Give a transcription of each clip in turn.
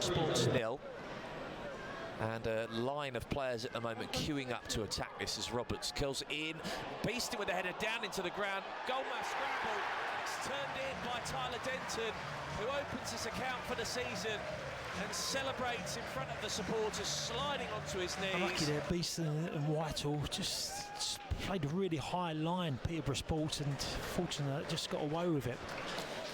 Sports 0. And a line of players at the moment queuing up to attack this as Roberts curls it in, beasting with the header down into the ground. Goalmouth scramble. It's turned in by Tyler Denton, who opens his account for the season and celebrates in front of the supporters, sliding onto his knees. Lucky there, Beeston and Whitehall just played a really high line, Peterborough Sports, and fortunately just got away with it.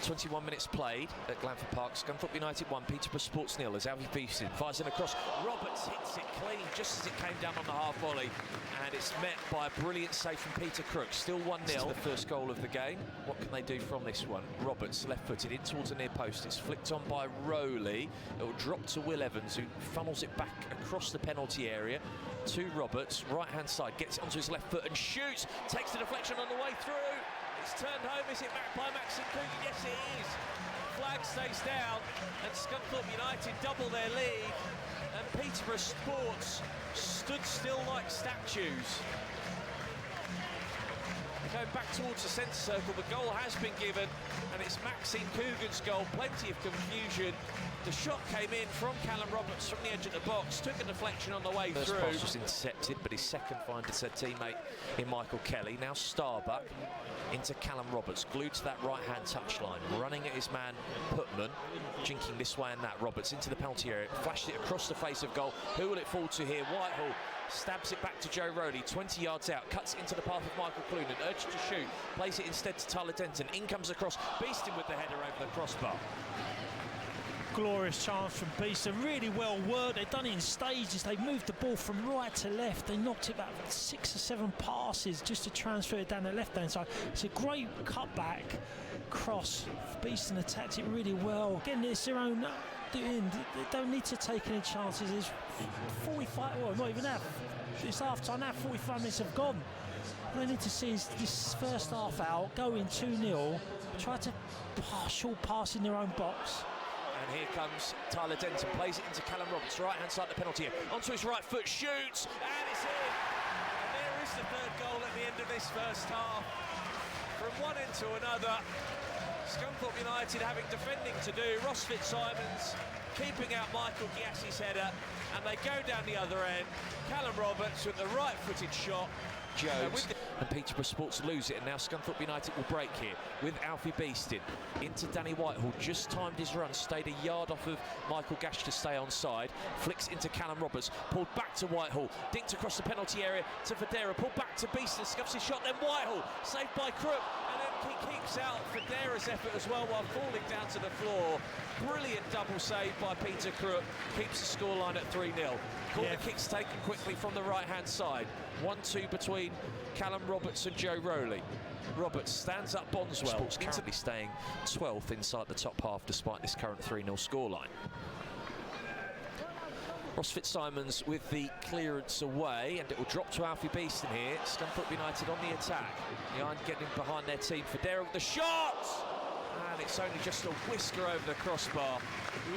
21 minutes played at Glanford Park. Scunthorpe United 1, Peterborough Sports 0 as Alfie Beeston fires in across. Roberts hits it clean just as it came down on the half volley, and it's met by a brilliant save from Peter Crook. Still 1-0. The first goal of the game. What can they do from this one? Roberts left-footed in towards the near post. It's flicked on by Rowley. It will drop to Will Evans, who funnels it back across the penalty area to Roberts. Right-hand side, gets it onto his left foot and shoots. Takes the deflection on the way through. It's turned home. Is it back by Maxim Coogan? Yes, it is. Flag stays down, and Scunthorpe United double their lead, and Peterborough Sports stood still like statues. Going back towards the centre circle, the goal has been given, and it's Maxine Coogan's goal. Plenty of confusion. The shot came in from Callum Roberts from the edge of the box, took a deflection on the way through. First pass was intercepted, but his second finds a teammate in Michael Kelly. Now Starbuck into Callum Roberts, glued to that right-hand touchline, running at his man Putman, jinking this way and that. Roberts into the penalty area, flashed it across the face of goal. Who will it fall to here? Whitehall stabs it back to Joe Rowley, 20 yards out, cuts it into the path of Michael Clunan, urged to shoot, plays it instead to Tyler Denton. In comes across, Beeston with the header over the crossbar. Glorious chance from Beeston, really well worked. They've done it in stages. They moved the ball from right to left. They knocked it about 6 or 7 passes just to transfer it down the left-hand side. It's a great cutback cross. Beeston attacked it really well. Again, it's their own doing. They don't need to take any chances. It's 45, well, not even that. It's half time now, 45 minutes have gone. What they need to see is this first half out, go in 2-0, try to short pass in their own box. And here comes Tyler Denton, plays it into Callum Roberts, right-hand side of the penalty area, onto his right foot, shoots, and it's in! And there is the third goal at the end of this first half. From one end to another, Scunthorpe United having defending to do, Ross Fitzsimons keeping out Michael Giassi's header, and they go down the other end. Callum Roberts with the right-footed shot. Jones and Peterborough Sports lose it, and now Scunthorpe United will break here with Alfie Beeston into Danny Whitehall. Just timed his run, stayed a yard off of Michael Gash to stay onside. Flicks into Callum Roberts, pulled back to Whitehall, dinked across the penalty area to Federa, pulled back to Beeston, scuffs his shot, then Whitehall saved by Crook, and then he keeps out Federa's effort as well while falling down to the floor. Brilliant double save by Peter Crook, keeps the scoreline at 3-0. Corner kicks taken quickly from the right-hand side. 1-2 between Callum Roberts and Joe Rowley. Roberts stands up Bonswell, currently staying 12th inside the top half despite this current 3-0 scoreline. Ross Fitzsimons with the clearance away, and it will drop to Alfie Beeston here. Scunthorpe United on the attack. Behind, getting behind their team. Federa with the shot! And it's only just a whisker over the crossbar.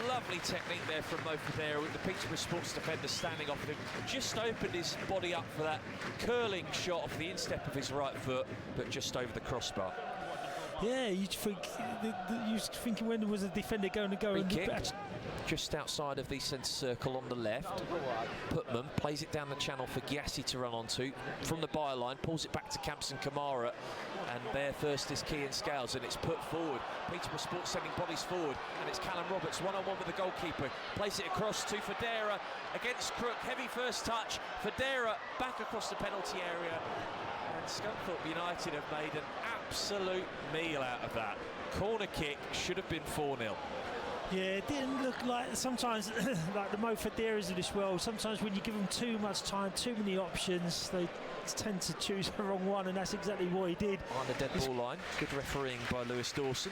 Lovely technique there from Mo Federa, with the Peterborough Sports defender standing off him. Just opened his body up for that curling shot off the instep of his right foot, but just over the crossbar. Yeah, you'd think, thinking when was the defender going to go? Just outside of the centre circle on the left. Putman plays it down the channel for Giassi to run onto. From the byline, pulls it back to Campson Kamara, and there first is Kean Scales, and it's put forward. Peterborough Sports sending bodies forward, and it's Callum Roberts one-on-one with the goalkeeper. Plays it across to Federa against Crook. Heavy first touch. Federa back across the penalty area. And Scunthorpe United have made an absolute meal out of that. Corner kick should have been 4-0. Yeah, it didn't look like, sometimes like the Mo Federas of this world, sometimes when you give them too much time, too many options, they tend to choose the wrong one, and that's exactly what he did. On the dead ball line, good refereeing by Lewis Dawson.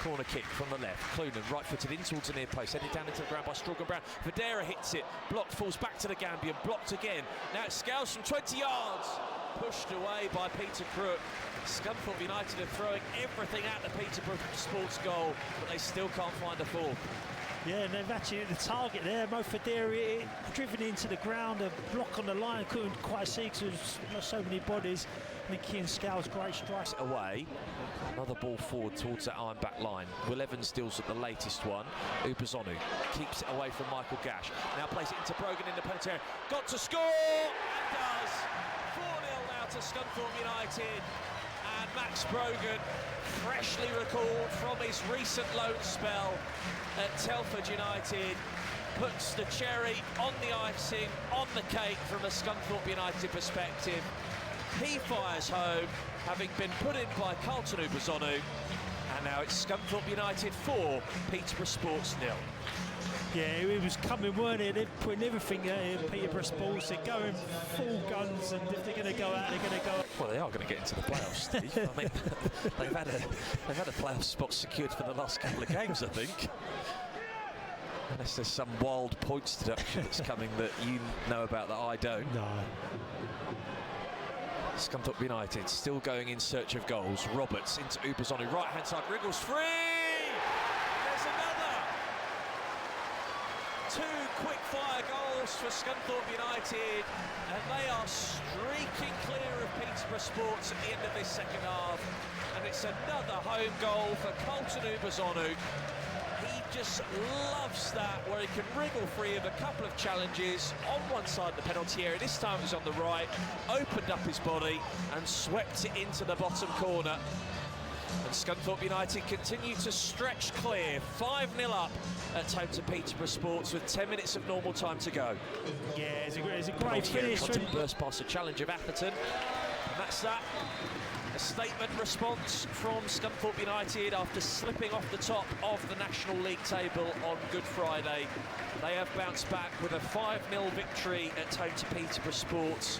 Corner kick from the left. Clunan right-footed in towards the near post, headed down into the ground by Strogan Brown. Federa hits it, blocked, falls back to the Gambian, blocked again. Now it's Scales from 20 yards, pushed away by Peter Crook. Scunthorpe United are throwing everything at the Peterborough Sports goal, but they still can't find a fourth. Yeah, and they've actually hit the target there. Mofaderi driven into the ground, a block on the line, couldn't quite see because there's so many bodies. Nicky and Scales, great strike. Away, another ball forward towards that iron back line. Will Evans deals at the latest one. Upazonu keeps it away from Michael Gash. Now plays it into Brogan in the penalty area. Got to score, and does. 4-0 now to Scunthorpe United. And Max Brogan, freshly recalled from his recent loan spell at Telford United, puts the cherry on the icing, on the cake from a Scunthorpe United perspective. He fires home, having been put in by Carlton Upazonu, and now it's Scunthorpe United 4, Peterborough Sports 0. Yeah, it was coming, weren't it? They're putting everything in Peterborough Sports. They're going full guns, and if they're going to go out, they're going to go. Well, they are going to get into the playoffs, Steve. I mean, they've had a playoff spot secured for the last couple of games, I think. Unless there's some wild points deduction that's coming that you know about that I don't. No. Scunthorpe United still going in search of goals. Roberts into Upazonu, right hand side, wriggles free! There's another! 2 quick fire goals for Scunthorpe United, and they are streaking clear of Peterborough Sports at the end of this second half. And it's another home goal for Carlton Upazonu. He just loves that, where he can wriggle free of a couple of challenges on one side of the penalty area. This time it was on the right, opened up his body and swept it into the bottom corner. And Scunthorpe United continue to stretch clear, 5-0 up at home to Peterborough Sports with 10 minutes of normal time to go. Yeah, it's a great finish. Burst past the challenge of Atherton, and that's that. A statement response from Scunthorpe United after slipping off the top of the National League table on Good Friday. They have bounced back with a 5-0 victory at home to Peterborough Sports.